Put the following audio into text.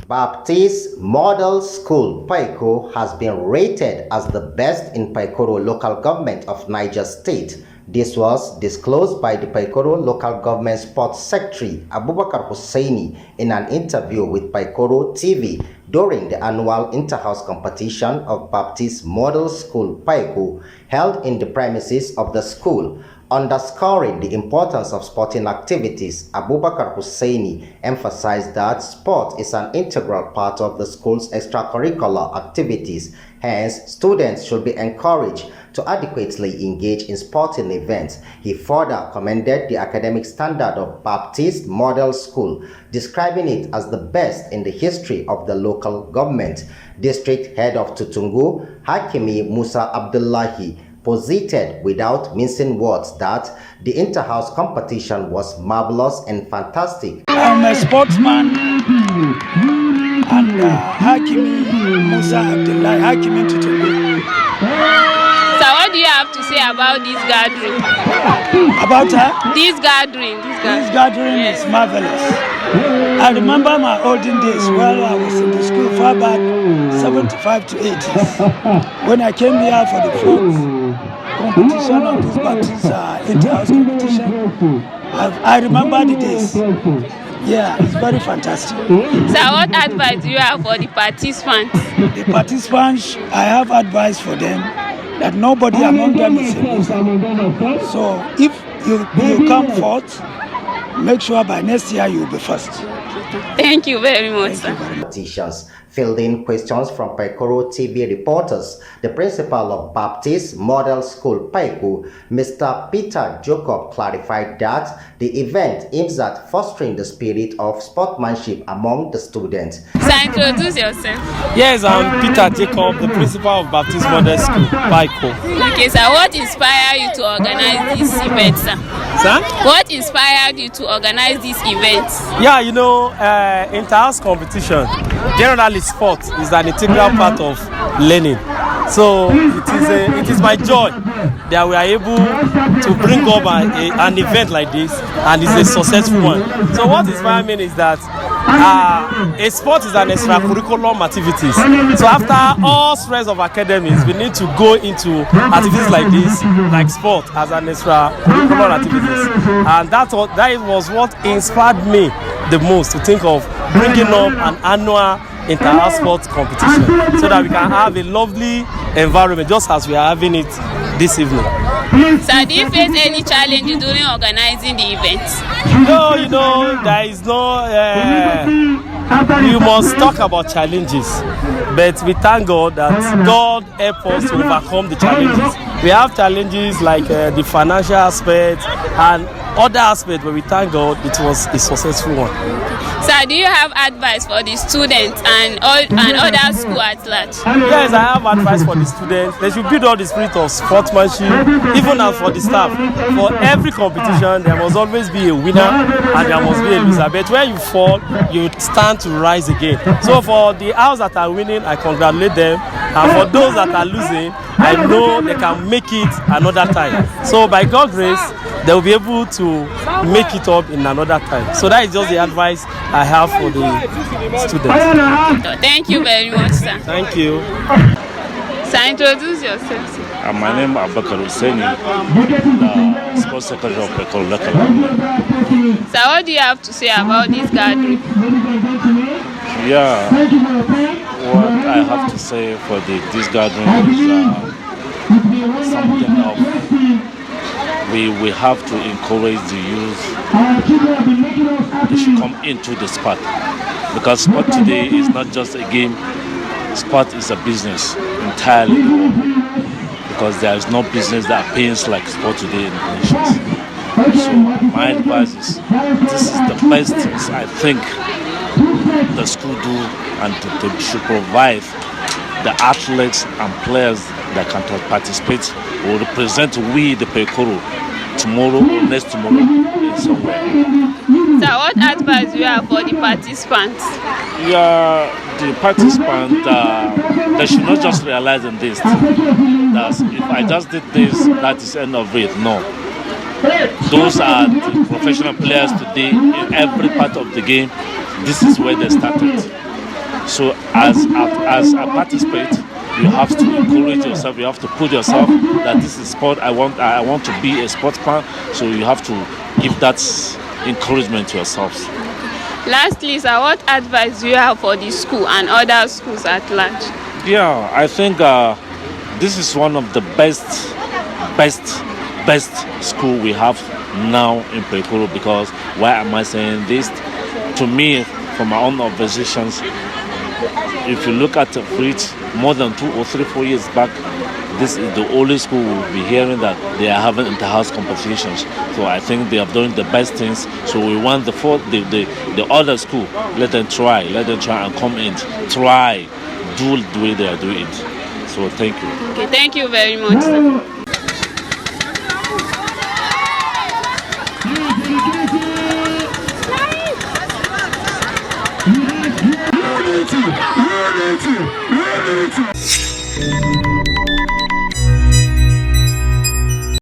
Baptist Model School Paiko has been rated as the best in Paikoro local government of Niger State. This was disclosed by the Paikoro local government sports secretary Abubakar Hussaini in an interview with Paikoro TV during the annual inter-house competition of Baptist Model School Paiko held in the premises of the school. Underscoring the importance of sporting activities, Abubakar Hussaini emphasized that sport is an integral part of the school's extracurricular activities. Hence, students should be encouraged to adequately engage in sporting events. He further commended the academic standard of Baptist Model School, describing it as the best in the history of the local government. District Head of Tutungu, Hakimi Musa Abdullahi, posited without mincing words that the inter-house competition was marvelous and fantastic. I'm a sportsman and Hakimi Musa Abdullahi, Hakimi Tutungu. So what do you have to say about this gathering? About her? This gathering. This gathering is marvelous. I remember my olden days while I was in the school far back, 75 to 80s, when I came here for the fourth competition of this Baptist inter-house competition. I remember the days. Yeah, it's very fantastic. So what advice do you have for the participants? The participants, I have advice for them that nobody among them is a loser. So if you come forth, make sure by next year you will be first. Thank you very much, sir. Politicians fielding questions from Paikoro TV reporters. The principal of Baptist Model School Paiko, Mr. Peter Jacob, clarified that the event aims at fostering the spirit of sportsmanship among the students. So introduce yourself. Yes, I'm Peter Jacob, the principal of Baptist Model School Paiko. Okay, sir. What inspired you to organize this event, sir? Sir? What inspired you to organize this event? Yeah, you know, inter-house competition, generally sport is an integral part of learning. So it is my joy that we are able to bring up an event like this, and it's a successful one. So what inspires me is that a sport is an extracurricular activity. So after all stress of academics, we need to go into activities like this, like sport as an extracurricular activity. And that was what inspired me the most to think of bringing up an annual inter-house sports competition so that we can have a lovely environment just as we are having it this evening. So do you face any challenge during organizing the event? No, you know, there is no, you must talk about challenges, but we thank God that God help us to overcome the challenges. We have challenges like the financial aspect and other aspects, but we thank God it was a successful one. So do you have advice for the students and other school at large? Yes, I have advice for the students. They should build up the spirit of sportsmanship, even as for the staff. For every competition, there must always be a winner and there must be a loser. But when you fall, you stand to rise again. So for the house that are winning, I congratulate them. And for those that are losing, I know they can make it another time. So by God's grace, they will be able to make it up in another time. So that is just the advice I have for the students. Thank you very much, sir. Thank you. So introduce yourself, sir. My name is Abubakar Hussaini, the sports secretary of Paiko local government. So what do you have to say about this gathering? Yeah, what I have to say for this gathering is something of we have to encourage the youth. They should come into the sport, because sport today is not just a game. Sport is a business entirely, because there is no business that pays like sport today in the nations. So my advice is, this is the best things I think the school do, and they should provide the athletes and players that can participate or represent we the Paikoro tomorrow or next tomorrow in some way. So what advice do you have for the participants? Yeah, the participants, they should not just realize in this, that if I just did this, that is the end of it. No. Those are the professional players today. in every part of the game, this is where they started. So as a participant, you have to encourage yourself. You have to put yourself that this is sport. I want to be a sportsman. So you have to give that encouragement to yourselves. Lastly, sir, what advice do you have for the school and other schools at large? Yeah, I think this is one of the best school we have now in Paiko. Because why am I saying this? To me, from my own observations, if you look at it more than 2 or 3, 4 years back, this is the only school we'll be hearing that they are having inter-house competitions. So I think they are doing the best things. So we want the other school, let them try and come in, try, do the way they are doing it. So thank you. Okay, thank you very much, sir. Unity.